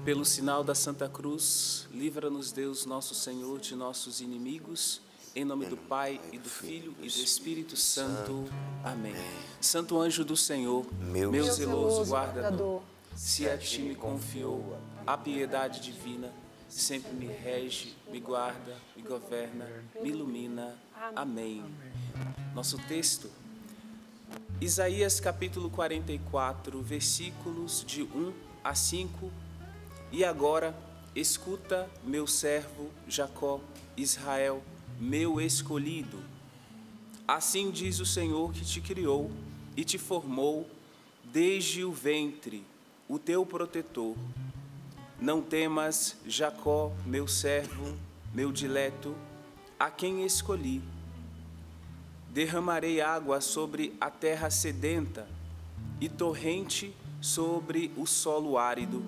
Pelo sinal da Santa Cruz, livra-nos Deus nosso Senhor de nossos inimigos, em nome do Pai e do Filho e do Espírito Santo. Amém. Santo anjo do Senhor, meu zeloso guardador, se a ti me confiou a piedade divina, sempre me rege, me guarda, me governa, me ilumina. Amém. Nosso texto, Isaías capítulo 44, versículos de 1 a 5. E agora, escuta, meu servo Jacó, Israel, meu escolhido. Assim diz o Senhor que te criou e te formou desde o ventre, o teu protetor. Não temas, Jacó, meu servo, meu dileto, a quem escolhi. Derramarei água sobre a terra sedenta e torrente sobre o solo árido.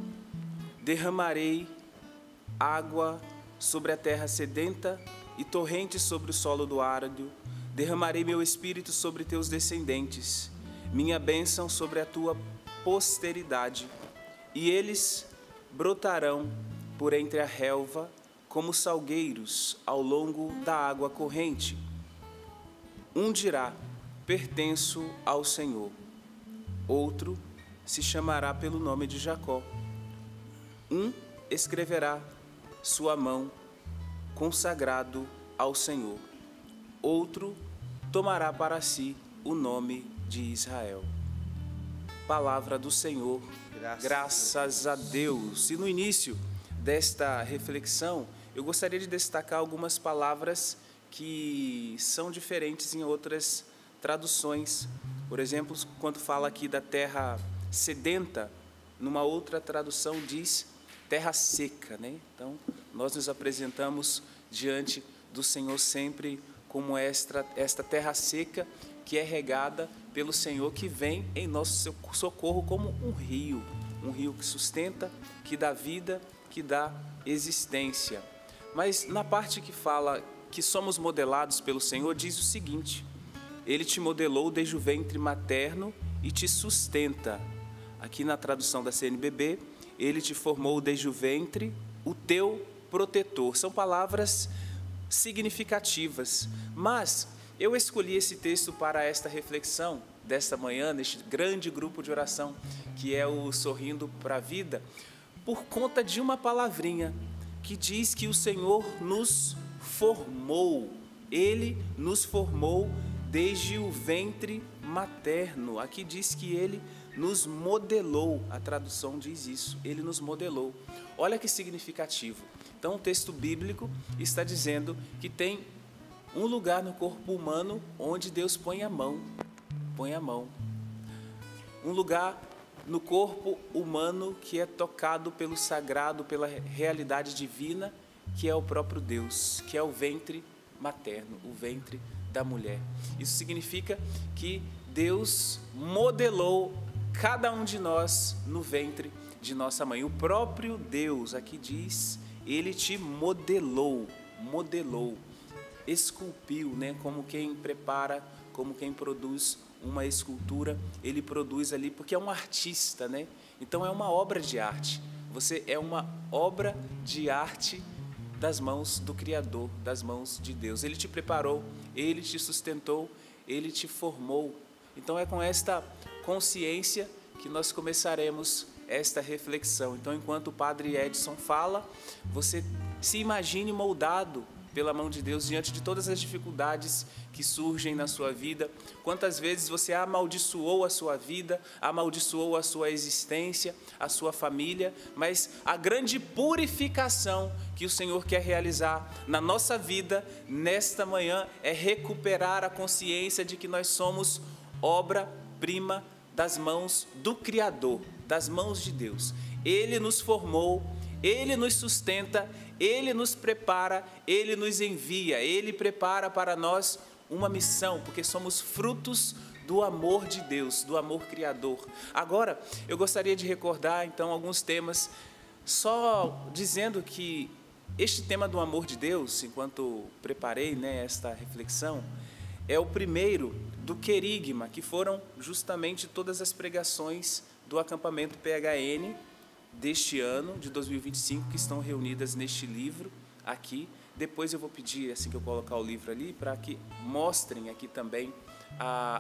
Derramarei água sobre a terra sedenta e torrente sobre o solo do árido. Derramarei meu espírito sobre teus descendentes, minha bênção sobre a tua posteridade, e eles brotarão por entre a relva como salgueiros ao longo da água corrente. Um dirá: pertenço ao Senhor. Outro se chamará pelo nome de Jacó. Um escreverá sua mão, consagrado ao Senhor. Outro tomará para si o nome de Israel. Palavra do Senhor, graças a Deus. E no início desta reflexão, eu gostaria de destacar algumas palavras que são diferentes em outras traduções. Por exemplo, quando fala aqui da terra sedenta, numa outra tradução diz terra seca, né? Então, nós nos apresentamos diante do Senhor sempre como esta terra seca que é regada pelo Senhor, que vem em nosso socorro como um rio que sustenta, que dá vida, que dá existência. Mas na parte que fala que somos modelados pelo Senhor, diz o seguinte: Ele te modelou desde o ventre materno e te sustenta. Aqui na tradução da CNBB, Ele te formou desde o ventre, o teu protetor. São palavras significativas, mas eu escolhi esse texto para esta reflexão desta manhã, neste grande grupo de oração que é o Sorrindo para a Vida, por conta de uma palavrinha que diz que o Senhor nos formou. Ele nos formou desde o ventre materno. Aqui diz que Ele nos modelou, a tradução diz isso, Ele nos modelou. Olha que significativo. Então o texto bíblico está dizendo que tem um lugar no corpo humano onde Deus põe a mão. Um lugar no corpo humano que é tocado pelo sagrado, pela realidade divina, que é o próprio Deus, que é o ventre materno, o ventre da mulher. Isso significa que Deus modelou cada um de nós no ventre de nossa mãe. O próprio Deus, aqui diz, Ele te modelou, esculpiu, né? Como quem prepara, como quem produz uma escultura, Ele produz ali, porque é um artista, né? Então é uma obra de arte. Você é uma obra de arte das mãos do Criador, das mãos de Deus. Ele te preparou, Ele te sustentou, Ele te formou. Então é com esta consciência que nós começaremos esta reflexão. Então, enquanto o Padre Edson fala, você se imagine moldado pela mão de Deus diante de todas as dificuldades que surgem na sua vida. Quantas vezes você amaldiçoou a sua vida, amaldiçoou a sua existência, a sua família, mas a grande purificação que o Senhor quer realizar na nossa vida nesta manhã é recuperar a consciência de que nós somos obra-prima das mãos do Criador, das mãos de Deus. Ele nos formou, Ele nos sustenta, Ele nos prepara, Ele nos envia, Ele prepara para nós uma missão, porque somos frutos do amor de Deus, do amor criador. Agora, eu gostaria de recordar, então, alguns temas, só dizendo que este tema do amor de Deus, enquanto preparei, né, esta reflexão, é o primeiro do querigma, que foram justamente todas as pregações do acampamento PHN, deste ano, de 2025, que estão reunidas neste livro aqui. Depois eu vou pedir, assim que eu colocar o livro ali, para que mostrem aqui também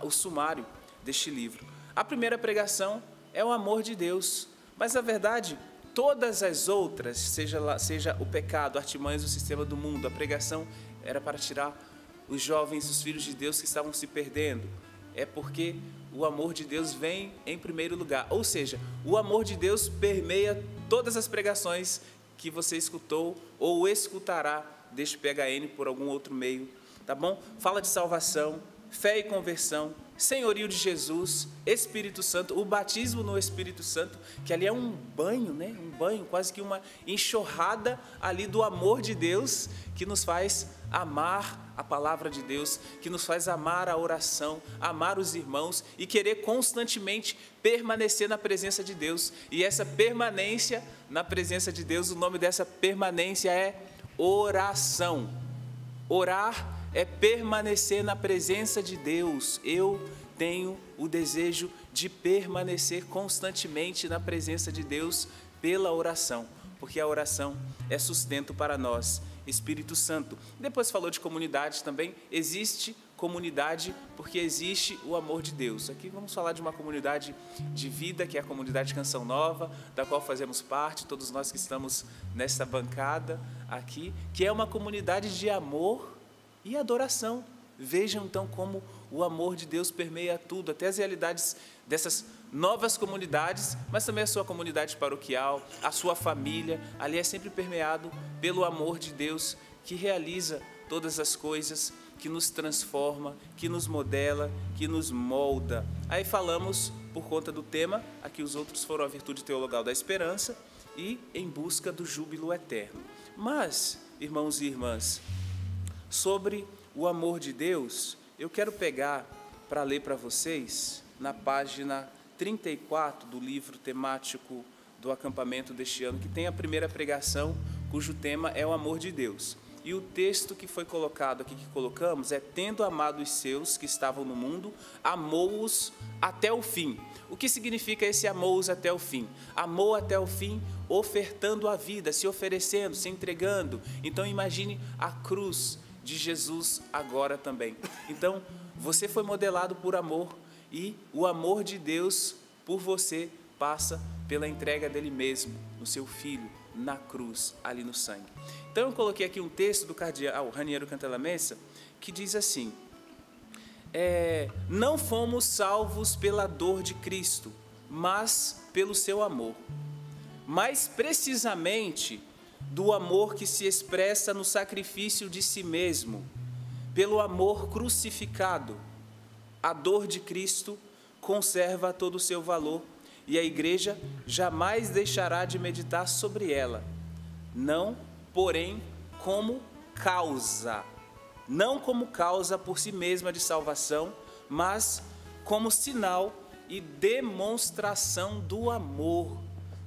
o sumário deste livro. A primeira pregação é o amor de Deus, mas na verdade todas as outras, seja o pecado, artimanhas do sistema do mundo, a pregação era para tirar os jovens, os filhos de Deus que estavam se perdendo. É porque o amor de Deus vem em primeiro lugar, ou seja, o amor de Deus permeia todas as pregações que você escutou ou escutará deste PHN por algum outro meio, tá bom? Fala de salvação, fé e conversão, senhorio de Jesus, Espírito Santo, o batismo no Espírito Santo, que ali é um banho, né? Um banho, quase que uma enxurrada ali do amor de Deus, que nos faz amar a palavra de Deus, que nos faz amar a oração, amar os irmãos e querer constantemente permanecer na presença de Deus. E essa permanência na presença de Deus, o nome dessa permanência é oração. Orar é permanecer na presença de Deus. Eu tenho o desejo de permanecer constantemente na presença de Deus pela oração, porque a oração é sustento para nós. Espírito Santo. Depois falou de comunidade também. Existe comunidade porque existe o amor de Deus. Aqui vamos falar de uma comunidade de vida, que é a comunidade Canção Nova, da qual fazemos parte, todos nós que estamos nessa bancada aqui, que é uma comunidade de amor e adoração. Vejam então como o amor de Deus permeia tudo, até as realidades dessas novas comunidades, mas também a sua comunidade paroquial, a sua família, ali é sempre permeado pelo amor de Deus, que realiza todas as coisas, que nos transforma, que nos modela, que nos molda. Aí falamos, por conta do tema, aqui os outros foram a virtude teologal da esperança e em busca do júbilo eterno. Mas, irmãos e irmãs, sobre o amor de Deus, eu quero pegar para ler para vocês na página 34 do livro temático do acampamento deste ano, que tem a primeira pregação, cujo tema é o amor de Deus. E o texto que foi colocado aqui, que colocamos, é: tendo amado os seus que estavam no mundo, amou-os até o fim. O que significa esse amou-os até o fim? Amou até o fim, ofertando a vida, se oferecendo, se entregando. Então imagine a cruz de Jesus agora também. Então, você foi modelado por amor, e o amor de Deus por você passa pela entrega dele mesmo, no seu Filho, na cruz, ali no sangue. Então eu coloquei aqui um texto do cardeal Raniero Cantalamessa, que diz assim: não fomos salvos pela dor de Cristo, mas pelo seu amor. Mais precisamente do amor que se expressa no sacrifício de si mesmo, pelo amor crucificado. A dor de Cristo conserva todo o seu valor e a Igreja jamais deixará de meditar sobre ela, não, porém, como causa, não como causa por si mesma de salvação, mas como sinal e demonstração do amor.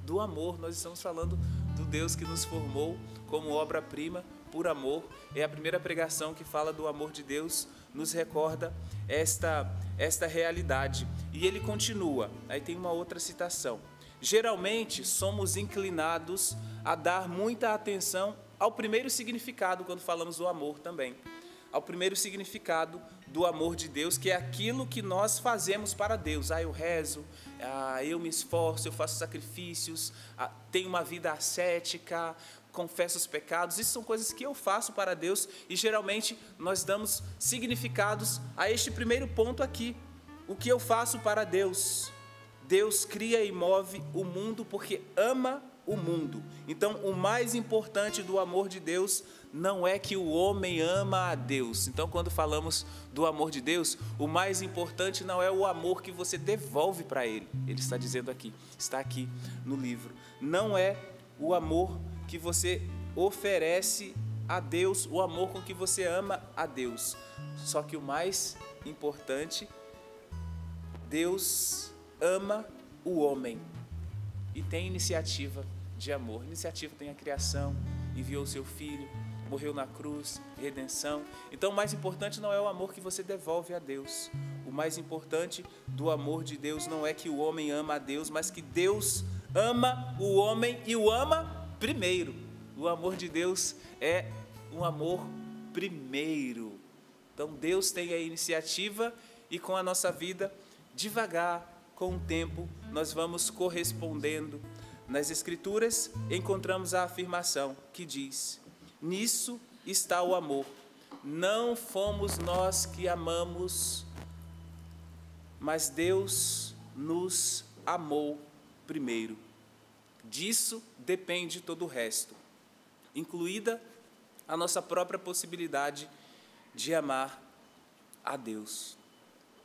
Do amor, nós estamos falando do Deus que nos formou como obra-prima por amor. É a primeira pregação que fala do amor de Deus, nos recorda esta realidade. E ele continua, aí tem uma outra citação: geralmente somos inclinados a dar muita atenção ao primeiro significado, quando falamos do amor também, ao primeiro significado do amor de Deus, que é aquilo que nós fazemos para Deus. Eu rezo, eu me esforço, eu faço sacrifícios, tenho uma vida ascética, confesso os pecados. Isso são coisas que eu faço para Deus, e geralmente nós damos significados a este primeiro ponto aqui: o que eu faço para Deus. Deus cria e move o mundo porque ama o mundo. Então, o mais importante do amor de Deus não é que o homem ama a Deus. Então, quando falamos do amor de Deus, o mais importante não é o amor que você devolve para Ele. Ele está dizendo aqui, está aqui no livro. Não é o amor que você oferece a Deus, o amor com que você ama a Deus. Só que o mais importante, Deus ama o homem e tem iniciativa de amor. Iniciativa tem a criação, enviou o seu Filho, morreu na cruz, redenção. Então o mais importante não é o amor que você devolve a Deus. O mais importante do amor de Deus não é que o homem ama a Deus, mas que Deus ama o homem e o ama primeiro. O amor de Deus é um amor primeiro. Então Deus tem a iniciativa e com a nossa vida, devagar, com o tempo, nós vamos correspondendo. Nas Escrituras encontramos a afirmação que diz: nisso está o amor. Não fomos nós que amamos, mas Deus nos amou primeiro. Disso depende todo o resto, incluída a nossa própria possibilidade de amar a Deus.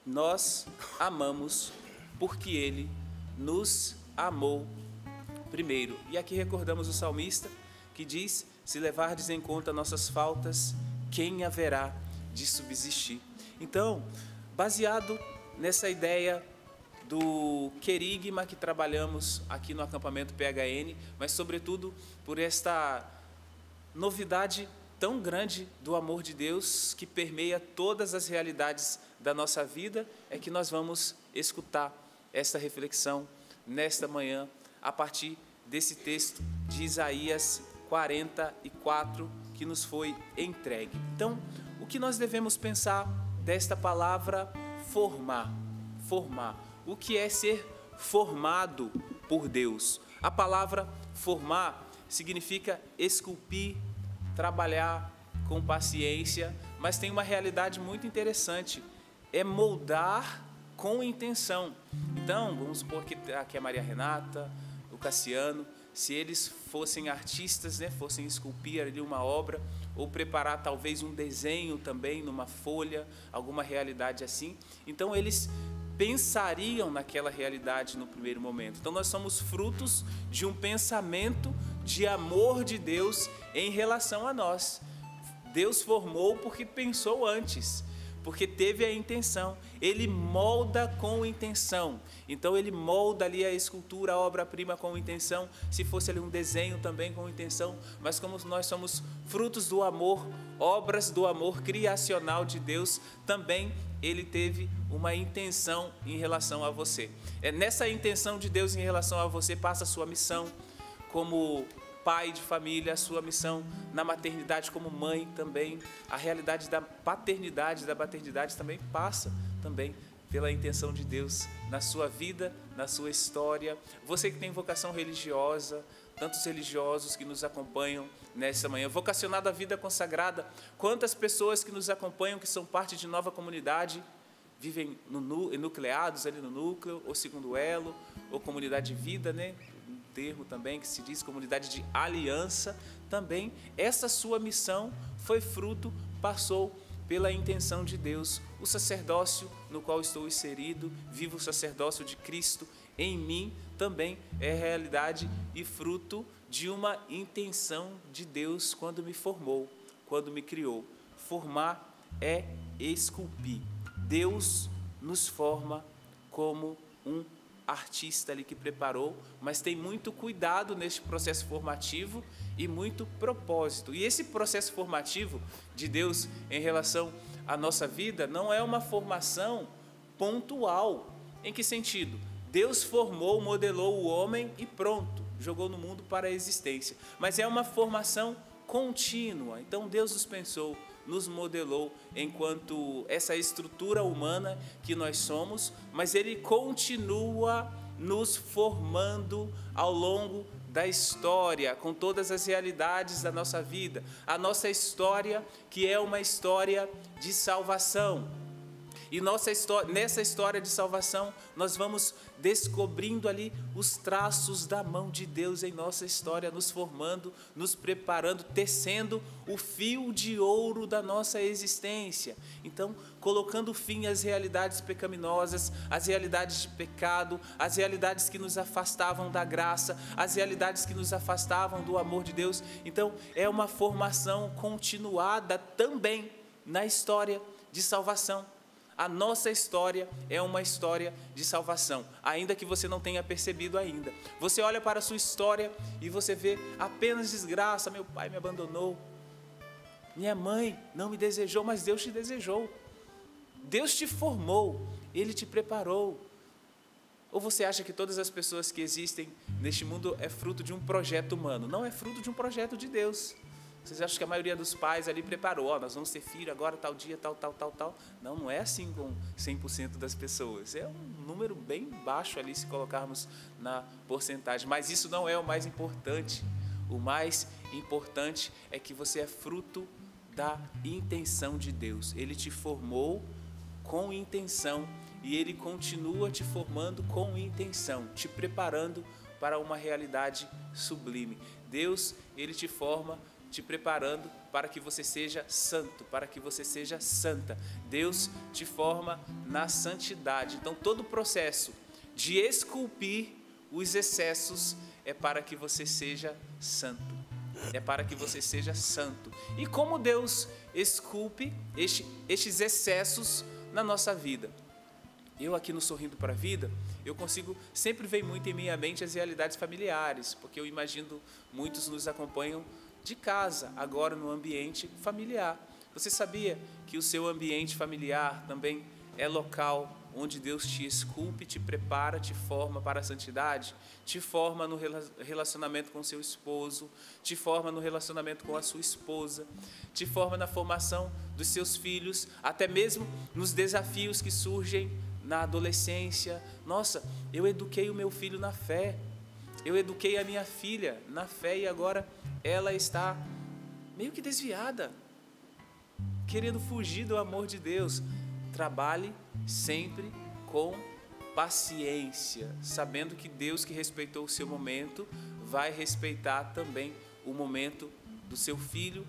Nós amamos porque Ele nos amou primeiro. E aqui recordamos o salmista que diz: se levardes em conta nossas faltas, quem haverá de subsistir? Então, baseado nessa ideia do querigma que trabalhamos aqui no acampamento PHN, mas sobretudo por esta novidade tão grande do amor de Deus que permeia todas as realidades da nossa vida, é que nós vamos escutar esta reflexão nesta manhã a partir desse texto de Isaías 44 que nos foi entregue. Então, o que nós devemos pensar desta palavra formar? Formar. O que é ser formado por Deus? A palavra formar significa esculpir, trabalhar com paciência, mas tem uma realidade muito interessante, é moldar com intenção. Então, vamos supor que aqui a Maria Renata, o Cassiano, se eles fossem artistas, né, fossem esculpir ali uma obra, ou preparar talvez um desenho também numa folha, alguma realidade assim, então eles pensariam naquela realidade no primeiro momento. Então nós somos frutos de um pensamento de amor de Deus em relação a nós. Deus formou porque pensou antes, porque teve a intenção. Ele molda com intenção. Então ele molda ali a escultura, a obra-prima com intenção. Se fosse ali um desenho também com intenção. Mas como nós somos frutos do amor, obras do amor criacional de Deus, também Ele teve uma intenção em relação a você. Nessa intenção de Deus em relação a você passa a sua missão como pai de família, a sua missão na maternidade como mãe também. A realidade da paternidade, da maternidade também passa também pela intenção de Deus na sua vida, na sua história. Você que tem vocação religiosa, tantos religiosos que nos acompanham nessa manhã, vocacionado à vida consagrada, quantas pessoas que nos acompanham, que são parte de nova comunidade, vivem enucleados ali no núcleo, ou segundo elo, ou comunidade de vida, né? Um termo também que se diz comunidade de aliança, também essa sua missão foi fruto, passou pela intenção de Deus. O sacerdócio no qual estou inserido, vivo o sacerdócio de Cristo em mim, também é realidade e fruto de uma intenção de Deus quando me formou, quando me criou. Formar é esculpir. Deus nos forma como um artista ali que preparou, mas tem muito cuidado neste processo formativo e muito propósito. E esse processo formativo de Deus em relação à nossa vida não é uma formação pontual. Em que sentido? Deus formou, modelou o homem e pronto, jogou no mundo para a existência. Mas é uma formação contínua. Então Deus nos pensou, nos modelou enquanto essa estrutura humana que nós somos, mas Ele continua nos formando ao longo da história, com todas as realidades da nossa vida. A nossa história, que é uma história de salvação. E nessa história de salvação, nós vamos descobrindo ali os traços da mão de Deus em nossa história, nos formando, nos preparando, tecendo o fio de ouro da nossa existência. Então, colocando fim às realidades pecaminosas, às realidades de pecado, às realidades que nos afastavam da graça, às realidades que nos afastavam do amor de Deus. Então, é uma formação continuada também na história de salvação. A nossa história é uma história de salvação, ainda que você não tenha percebido ainda. Você olha para a sua história e você vê apenas desgraça. Meu pai me abandonou, minha mãe não me desejou, mas Deus te desejou. Deus te formou, Ele te preparou. Ou você acha que todas as pessoas que existem neste mundo é fruto de um projeto humano? Não, é fruto de um projeto de Deus. Vocês acham que a maioria dos pais ali preparou, nós vamos ter filho agora, tal dia, tal. Não, não é assim com 100% das pessoas. É um número bem baixo ali se colocarmos na porcentagem. Mas isso não é o mais importante. O mais importante é que você é fruto da intenção de Deus. Ele te formou com intenção e Ele continua te formando com intenção, te preparando para uma realidade sublime. Deus, Ele te forma te preparando para que você seja santo, para que você seja santa. Deus te forma na santidade. Então, todo o processo de esculpir os excessos é para que você seja santo. É para que você seja santo. E como Deus esculpe estes excessos na nossa vida? Eu aqui no Sorrindo para a Vida, eu consigo, sempre vem muito em minha mente as realidades familiares, porque eu imagino muitos nos acompanham de casa, agora no ambiente familiar. Você sabia que o seu ambiente familiar também é local onde Deus te esculpe, te prepara, te forma para a santidade? Te forma no relacionamento com seu esposo, te forma no relacionamento com a sua esposa, te forma na formação dos seus filhos, até mesmo nos desafios que surgem na adolescência. Nossa, eu eduquei o meu filho na fé, eu eduquei a minha filha na fé e agora ela está meio que desviada, querendo fugir do amor de Deus. Trabalhe sempre com paciência, sabendo que Deus, que respeitou o seu momento, vai respeitar também o momento do seu filho,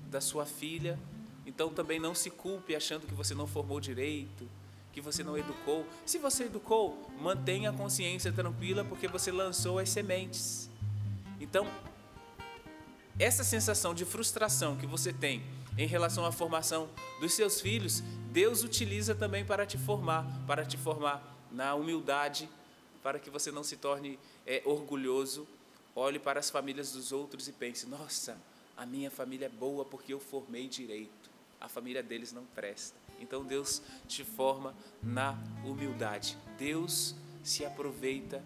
da sua filha. Então também não se culpe achando que você não formou direito, que você não educou. Se você educou, mantenha a consciência tranquila, porque você lançou as sementes. Então, essa sensação de frustração que você tem em relação à formação dos seus filhos, Deus utiliza também para te formar na humildade, para que você não se torne orgulhoso. Olhe para as famílias dos outros e pense: nossa, a minha família é boa porque eu formei direito, a família deles não presta. Então Deus te forma na humildade. Deus se aproveita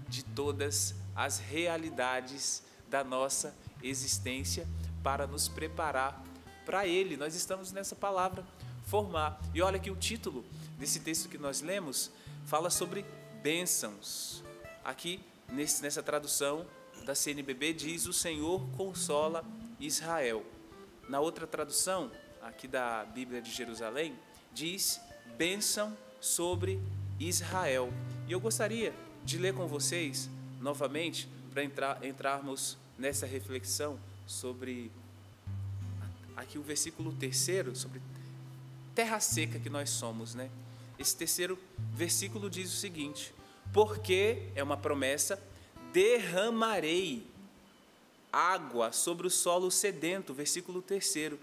de todas as realidades da nossa existência para nos preparar para Ele. Nós estamos nessa palavra, formar. E olha que o título desse texto que nós lemos fala sobre bênçãos. Aqui, nessa tradução da CNBB, diz: o Senhor consola Israel. Na outra tradução, aqui da Bíblia de Jerusalém, diz bênção sobre Israel. E eu gostaria de ler com vocês novamente, para entrarmos nessa reflexão sobre aqui o versículo 3, sobre terra seca que nós somos, né? Esse terceiro versículo diz o seguinte: porque, é uma promessa, derramarei água sobre o solo sedento, versículo 3,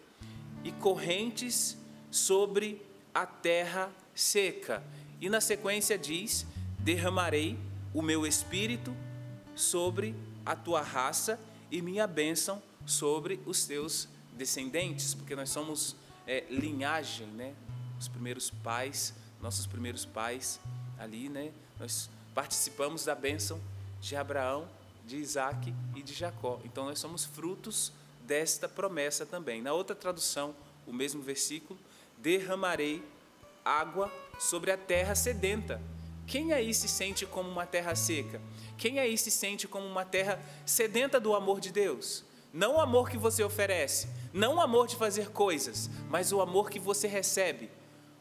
e correntes sobre a terra seca. E na sequência diz: derramarei o meu espírito sobre a tua raça e minha bênção sobre os teus descendentes, porque nós somos linhagem, né? Os primeiros pais, nossos primeiros pais ali, né? Nós participamos da bênção de Abraão, de Isaac e de Jacó. Então nós somos frutos desta promessa também. Na outra tradução, o mesmo versículo: derramarei água sobre a terra sedenta. Quem aí se sente como uma terra seca? Quem aí se sente como uma terra sedenta do amor de Deus? Não o amor que você oferece, não o amor de fazer coisas, mas o amor que você recebe,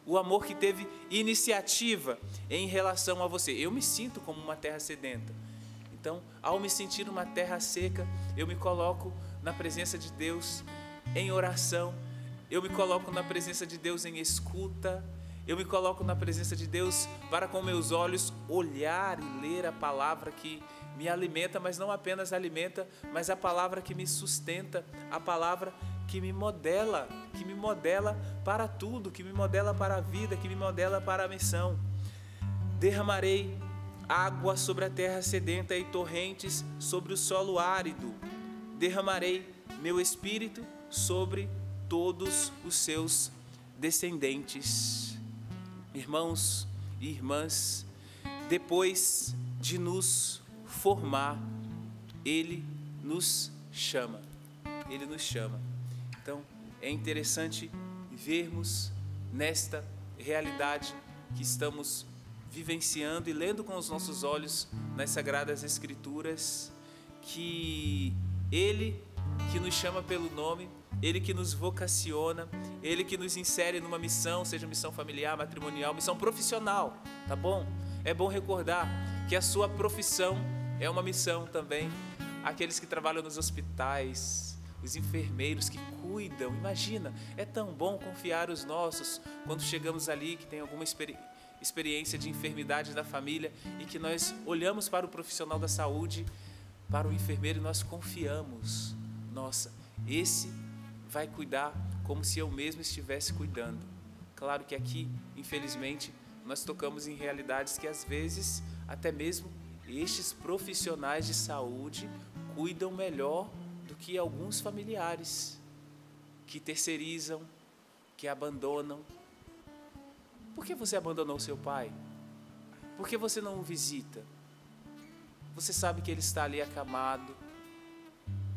o amor que teve iniciativa em relação a você. Eu me sinto como uma terra sedenta. Então, ao me sentir uma terra seca, eu me coloco na presença de Deus em oração, eu me coloco na presença de Deus em escuta, eu me coloco na presença de Deus para com meus olhos olhar e ler a palavra que me alimenta, mas não apenas alimenta, mas a palavra que me sustenta, a palavra que me modela para tudo, que me modela para a vida, que me modela para a missão. Derramarei água sobre a terra sedenta e torrentes sobre o solo árido. Derramarei meu espírito sobre todos os seus descendentes. Irmãos e irmãs, depois de nos formar, Ele nos chama. Ele nos chama. Então, é interessante vermos nesta realidade que estamos vivenciando e lendo com os nossos olhos nas Sagradas Escrituras, que Ele que nos chama pelo nome, Ele que nos vocaciona, Ele que nos insere numa missão, seja missão familiar, matrimonial, missão profissional, tá bom? É bom recordar que a sua profissão é uma missão também. Aqueles que trabalham nos hospitais, os enfermeiros que cuidam, imagina, é tão bom confiar os nossos quando chegamos ali, que tem alguma experiência de enfermidade da família e que nós olhamos para o profissional da saúde, para o enfermeiro e nós confiamos. Nossa, esse vai cuidar como se eu mesmo estivesse cuidando. Claro que aqui, infelizmente, nós tocamos em realidades que às vezes, até mesmo estes profissionais de saúde cuidam melhor do que alguns familiares que terceirizam, que abandonam. Por que você abandonou seu pai? Por que você não o visita? Você sabe que ele está ali acamado.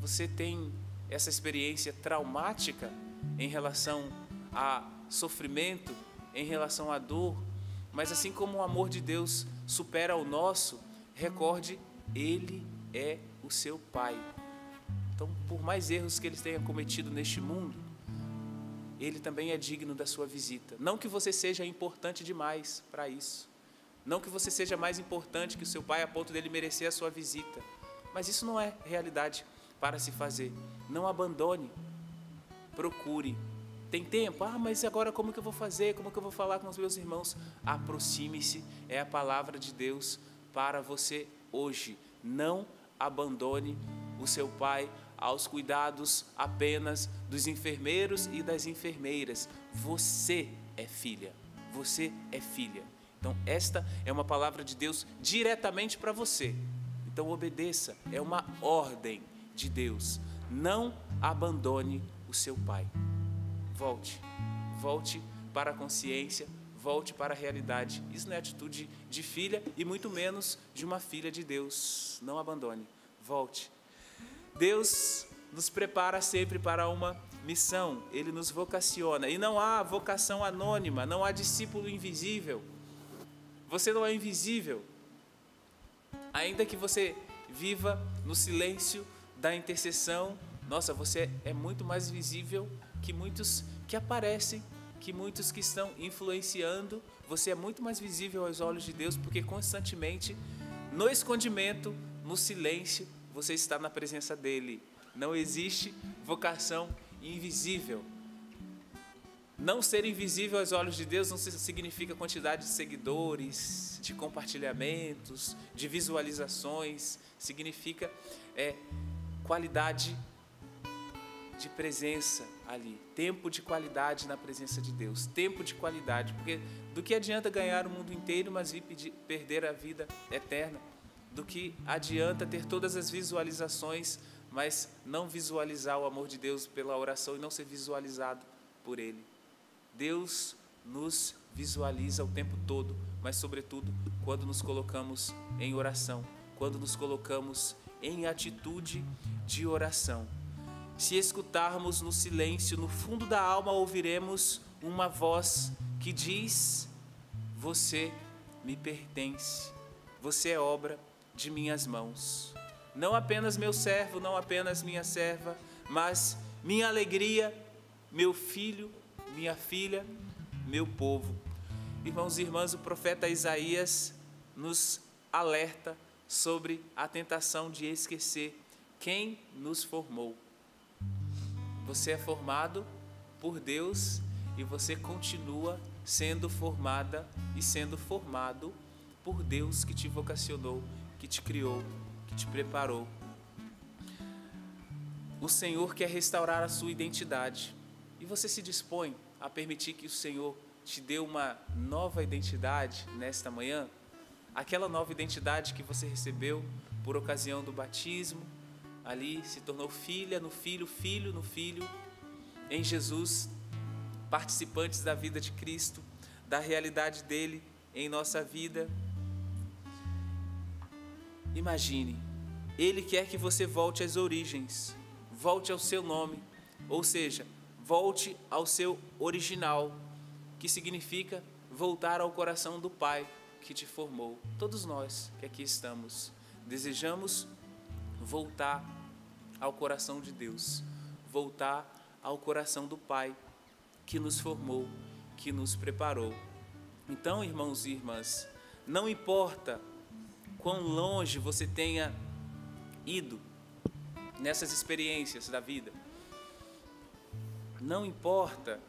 Você tem essa experiência traumática em relação a sofrimento, em relação à dor, mas assim como o amor de Deus supera o nosso, recorde, Ele é o seu Pai. Então, por mais erros que Ele tenha cometido neste mundo, Ele também é digno da sua visita. Não que você seja importante demais para isso. Não que você seja mais importante que o seu pai a ponto dele merecer a sua visita. Mas isso não é realidade para se fazer. Não abandone. Procure. Tem tempo? Mas agora como que eu vou fazer? Como que eu vou falar com os meus irmãos? Aproxime-se. É a palavra de Deus para você hoje. Não abandone o seu pai aos cuidados apenas dos enfermeiros e das enfermeiras. Você é filha. Você é filha. Então, esta é uma palavra de Deus diretamente para você. Então, obedeça. É uma ordem de Deus. Não abandone o seu pai. Volte. Volte para a consciência. Volte para a realidade. Isso não é atitude de filha e muito menos de uma filha de Deus. Não abandone. Volte. Deus nos prepara sempre para uma missão. Ele nos vocaciona. E não há vocação anônima. Não há discípulo invisível. Você não é invisível, ainda que você viva no silêncio da intercessão. Nossa, você é muito mais visível que muitos que aparecem, que muitos que estão influenciando. Você é muito mais visível aos olhos de Deus, porque constantemente, no escondimento, no silêncio, você está na presença dEle. Não existe vocação invisível. Não ser invisível aos olhos de Deus não significa quantidade de seguidores, de compartilhamentos, de visualizações. Significa qualidade de presença ali. Tempo de qualidade na presença de Deus. Tempo de qualidade. Porque do que adianta ganhar o mundo inteiro, mas vir perder a vida eterna? Do que adianta ter todas as visualizações, mas não visualizar o amor de Deus pela oração e não ser visualizado por Ele? Deus nos visualiza o tempo todo, mas sobretudo quando nos colocamos em oração, quando nos colocamos em atitude de oração. Se escutarmos no silêncio, no fundo da alma ouviremos uma voz que diz: você me pertence, você é obra de minhas mãos. Não apenas meu servo, não apenas minha serva, mas minha alegria, meu filho, minha filha, meu povo. Irmãos e irmãs, o profeta Isaías nos alerta sobre a tentação de esquecer quem nos formou. Você é formado por Deus e você continua sendo formada e sendo formado por Deus que te vocacionou, que te criou, que te preparou. O Senhor quer restaurar a sua identidade. E você se dispõe a permitir que o Senhor te dê uma nova identidade nesta manhã? Aquela nova identidade que você recebeu por ocasião do batismo, ali se tornou filha no filho, filho no filho, em Jesus, participantes da vida de Cristo, da realidade dele em nossa vida. Imagine, Ele quer que você volte às origens, volte ao seu nome, ou seja, volte ao seu original, que significa voltar ao coração do Pai que te formou. Todos nós que aqui estamos desejamos voltar ao coração de Deus, voltar ao coração do Pai que nos formou, que nos preparou. Então, irmãos e irmãs, não importa quão longe você tenha ido nessas experiências da vida, não importa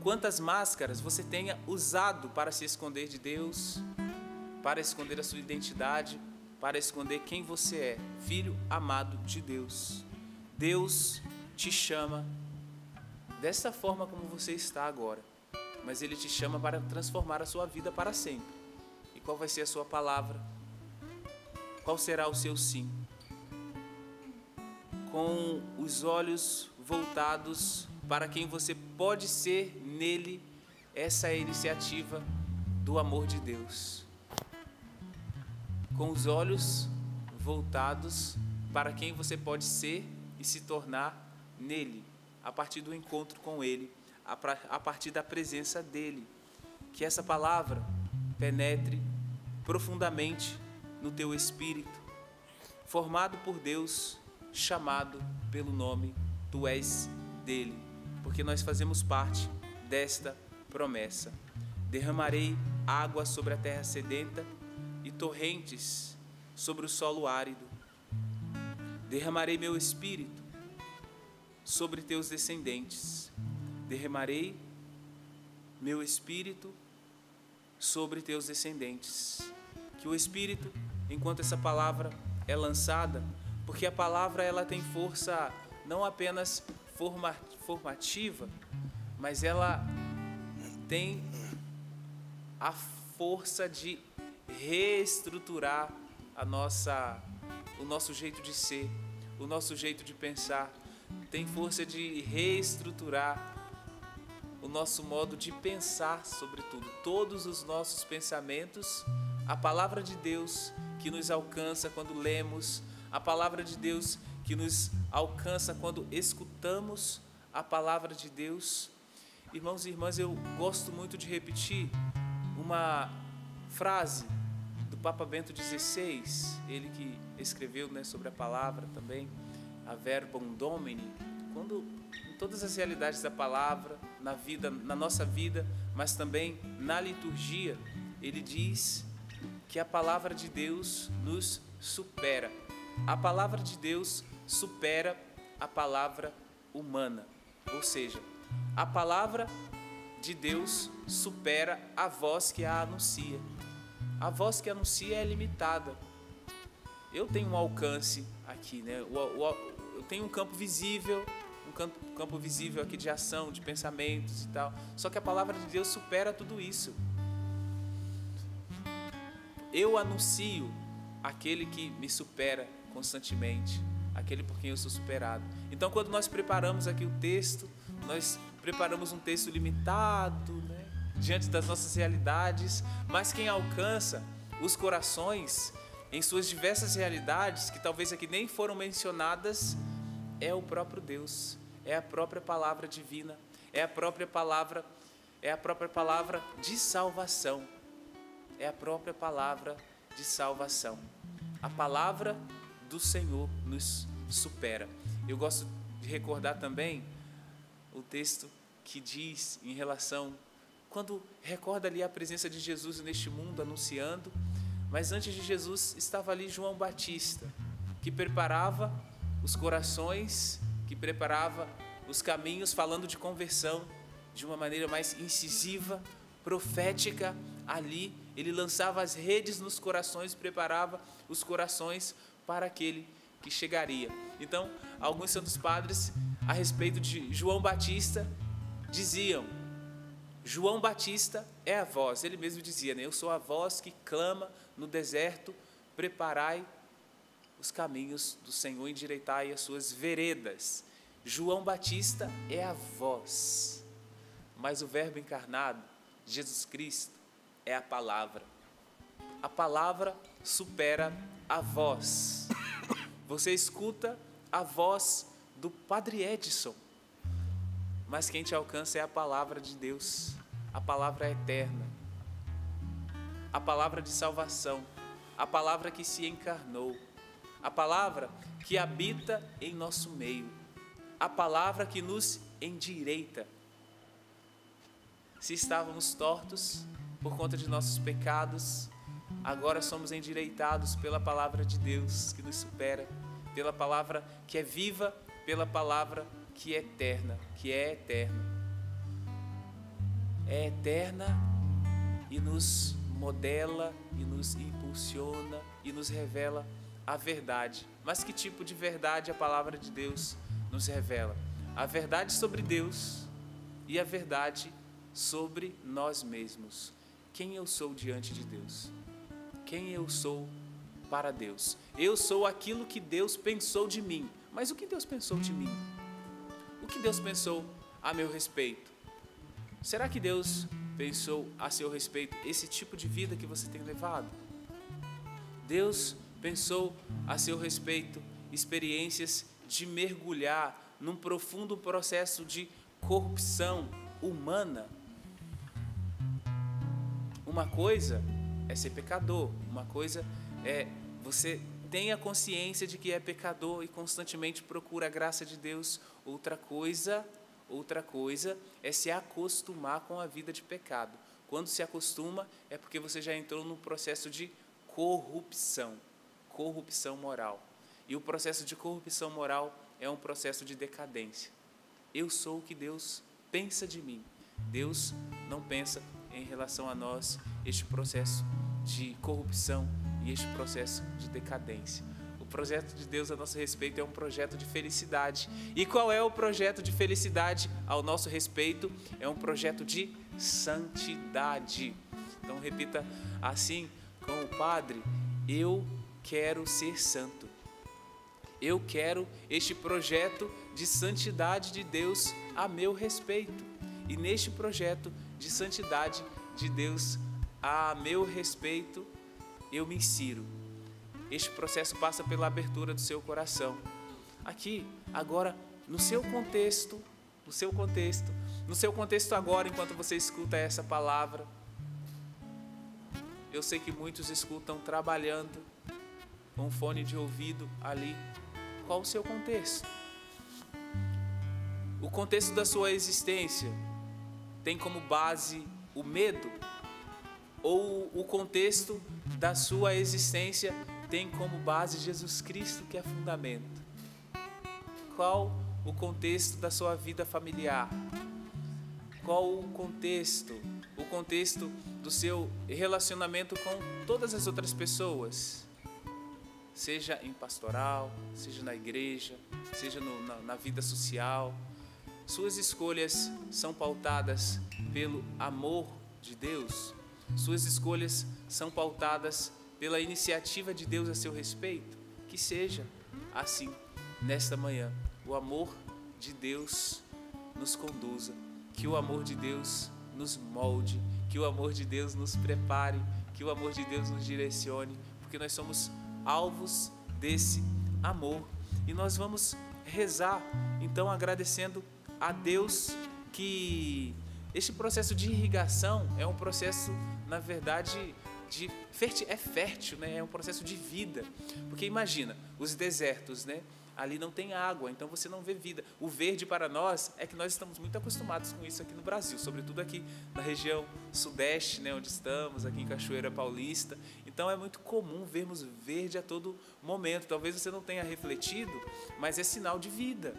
quantas máscaras você tenha usado para se esconder de Deus, para esconder a sua identidade, para esconder quem você é, filho amado de Deus. Deus te chama dessa forma como você está agora, mas Ele te chama para transformar a sua vida para sempre. E qual vai ser a sua palavra? Qual será o seu sim? Com os olhos voltados para quem você pode ser nele, essa é a iniciativa do amor de Deus. Com os olhos voltados para quem você pode ser e se tornar nele, a partir do encontro com Ele, a partir da presença dEle. Que essa palavra penetre profundamente no teu espírito, formado por Deus, chamado pelo nome, tu és dele, porque nós fazemos parte desta promessa. Derramarei água sobre a terra sedenta e torrentes sobre o solo árido. Derramarei meu espírito sobre teus descendentes. Derramarei meu espírito sobre teus descendentes. Que o Espírito, enquanto essa palavra é lançada, porque a palavra ela tem força não apenas formativa, mas ela tem a força de reestruturar o nosso jeito de ser, o nosso jeito de pensar, tem força de reestruturar o nosso modo de pensar sobre tudo, todos os nossos pensamentos. A palavra de Deus que nos alcança quando lemos, a palavra de Deus que nos alcança quando escutamos a palavra de Deus. Irmãos e irmãs, eu gosto muito de repetir uma frase do Papa Bento XVI, ele que escreveu, sobre a palavra também, a Verbum Domini, quando em todas as realidades da palavra, na vida, na nossa vida, mas também na liturgia, ele diz que a palavra de Deus nos supera. A palavra de Deus supera a palavra humana, ou seja, a palavra de Deus supera a voz que a anuncia. A voz que anuncia é limitada. Eu tenho um alcance aqui, eu tenho um campo visível, campo visível aqui de ação, de pensamentos e tal. Só que a palavra de Deus supera tudo isso. Eu anuncio aquele que me supera constantemente, aquele por quem eu sou superado. Então, quando nós preparamos aqui o texto, nós preparamos um texto limitado, diante das nossas realidades, mas quem alcança os corações em suas diversas realidades, que talvez aqui nem foram mencionadas, é o próprio Deus, é a própria palavra divina, é a própria palavra de salvação, é a própria palavra de salvação. A palavra do Senhor nos supera. Eu gosto de recordar também o texto que diz em relação, quando recorda ali a presença de Jesus neste mundo anunciando, mas antes de Jesus estava ali João Batista, que preparava os corações, que preparava os caminhos, falando de conversão de uma maneira mais incisiva, profética. Ali ele lançava as redes nos corações, preparava os corações para aquele que chegaria. Então, alguns santos padres, a respeito de João Batista, diziam: João Batista é a voz, ele mesmo dizia, eu sou a voz que clama no deserto, preparai os caminhos do Senhor, endireitai as suas veredas. João Batista é a voz, mas o Verbo encarnado, Jesus Cristo, é a palavra. A palavra supera a voz. Você escuta a voz do Padre Edson, mas quem te alcança é a palavra de Deus. A palavra eterna, a palavra de salvação, a palavra que se encarnou, a palavra que habita em nosso meio, a palavra que nos endireita. Se estávamos tortos por conta de nossos pecados, agora somos endireitados pela palavra de Deus que nos supera, pela palavra que é viva, pela palavra que é eterna, É eterna e nos modela, e nos impulsiona, e nos revela a verdade. Mas que tipo de verdade a palavra de Deus nos revela? A verdade sobre Deus e a verdade sobre nós mesmos. Quem eu sou diante de Deus? Quem eu sou para Deus? Eu sou aquilo que Deus pensou de mim. Mas o que Deus pensou de mim? O que Deus pensou a meu respeito? Será que Deus pensou a seu respeito esse tipo de vida que você tem levado? Deus pensou a seu respeito experiências de mergulhar num profundo processo de corrupção humana? Uma coisa é ser pecador, uma coisa é você ter a consciência de que é pecador e constantemente procura a graça de Deus. Outra coisa é se acostumar com a vida de pecado. Quando se acostuma é porque você já entrou num processo de corrupção moral. E o processo de corrupção moral é um processo de decadência. Eu sou o que Deus pensa de mim. Deus não pensa em relação a nós este processo de corrupção e este processo de decadência. O projeto de Deus a nosso respeito é um projeto de felicidade. E qual é o projeto de felicidade ao nosso respeito? É um projeto de santidade. Então repita assim com o Padre: eu quero ser santo. Eu quero este projeto de santidade de Deus a meu respeito. E neste projeto de santidade de Deus a meu respeito, eu me insiro. Este processo passa pela abertura do seu coração. Aqui, agora, no seu contexto agora, enquanto você escuta essa palavra, eu sei que muitos escutam trabalhando, com um fone de ouvido ali. Qual o seu contexto? O contexto da sua existência tem como base o medo? Ou o contexto da sua existência tem como base Jesus Cristo, que é fundamento? Qual o contexto da sua vida familiar? Qual o contexto? O contexto do seu relacionamento com todas as outras pessoas? Seja em pastoral, seja na igreja, seja na vida social. Suas escolhas são pautadas pelo amor de Deus? Suas escolhas são pautadas pela iniciativa de Deus a seu respeito? Que seja assim nesta manhã. O amor de Deus nos conduza, que o amor de Deus nos molde, que o amor de Deus nos prepare, que o amor de Deus nos direcione, porque nós somos alvos desse amor. E nós vamos rezar, então, agradecendo a Deus que este processo de irrigação é um processo, na verdade, é fértil, né? É um processo de vida. Porque imagina, os desertos, né? Ali não tem água, então você não vê vida. O verde para nós é que nós estamos muito acostumados com isso aqui no Brasil, sobretudo aqui na região sudeste, né, onde estamos, aqui em Cachoeira Paulista. Então é muito comum vermos verde a todo momento. Talvez você não tenha refletido, mas é sinal de vida.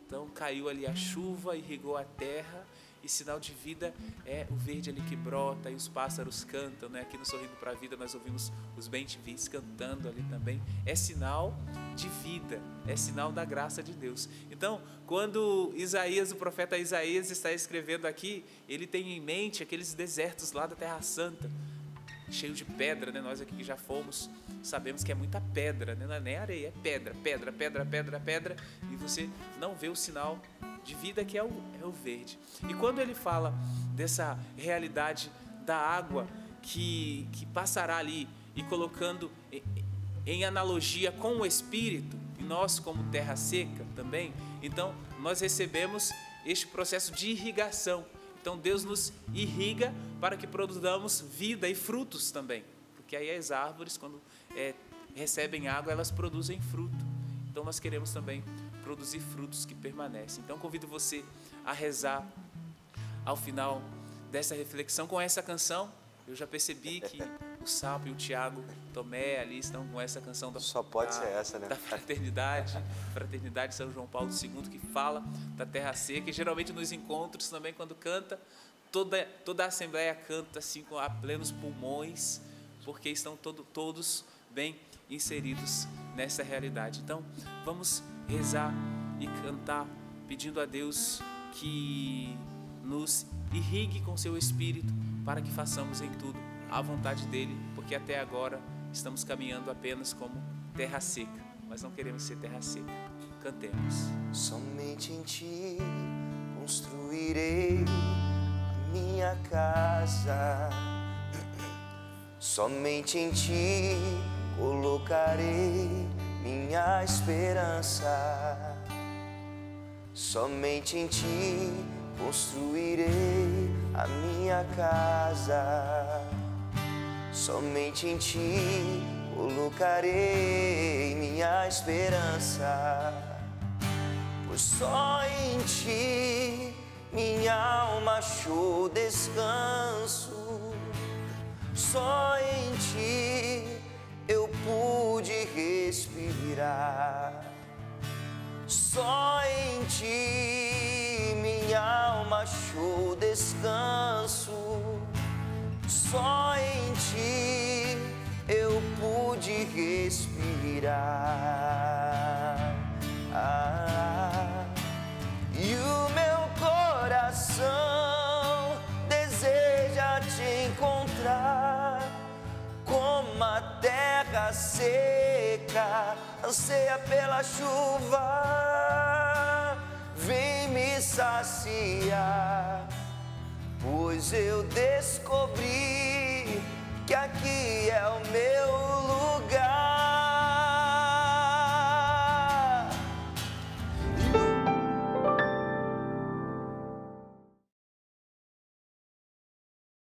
Então caiu ali a chuva, irrigou a terra, e sinal de vida é o verde ali que brota e os pássaros cantam, né? Aqui no Sorrindo para a Vida nós ouvimos os bem-te-vis cantando ali também. É sinal de vida, é sinal da graça de Deus. Então, quando Isaías, o profeta Isaías está escrevendo aqui, ele tem em mente aqueles desertos lá da Terra Santa, cheio de pedra, né? Nós aqui que já fomos, sabemos que é muita pedra, né? Não é nem areia, é pedra, pedra, pedra, pedra, pedra, e você não vê o sinal de vida que é o verde. E quando ele fala dessa realidade da água que passará ali e colocando em analogia com o Espírito, e nós como terra seca também, então nós recebemos este processo de irrigação. Então Deus nos irriga para que produzamos vida e frutos também, porque aí as árvores, quando recebem água, elas produzem fruto. Então nós queremos também produzir frutos que permanecem. Então convido você a rezar ao final dessa reflexão com essa canção. Eu já percebi que o Sapo e o Tiago Tomé ali estão com essa canção Só pode ser essa, né? Da fraternidade São João Paulo II, que fala da terra seca, e geralmente nos encontros também, quando canta, toda a Assembleia canta assim a plenos pulmões, porque estão todos bem inseridos nessa realidade. Então vamos rezar e cantar pedindo a Deus que nos irrigue com seu Espírito para que façamos em tudo a vontade dele, porque até agora estamos caminhando apenas como terra seca, mas não queremos ser terra seca. Cantemos. Somente em ti construirei a minha casa, somente em ti colocarei minha esperança, somente em ti construirei a minha casa, somente em ti colocarei minha esperança, pois só em ti minha alma achou descanso, só em ti eu pude respirar, só em ti minha alma achou descanso, só em ti eu pude respirar. E o meu coração deseja te encontrar, como a terra seca anseia pela chuva. Vem me saciar, pois eu descobri que aqui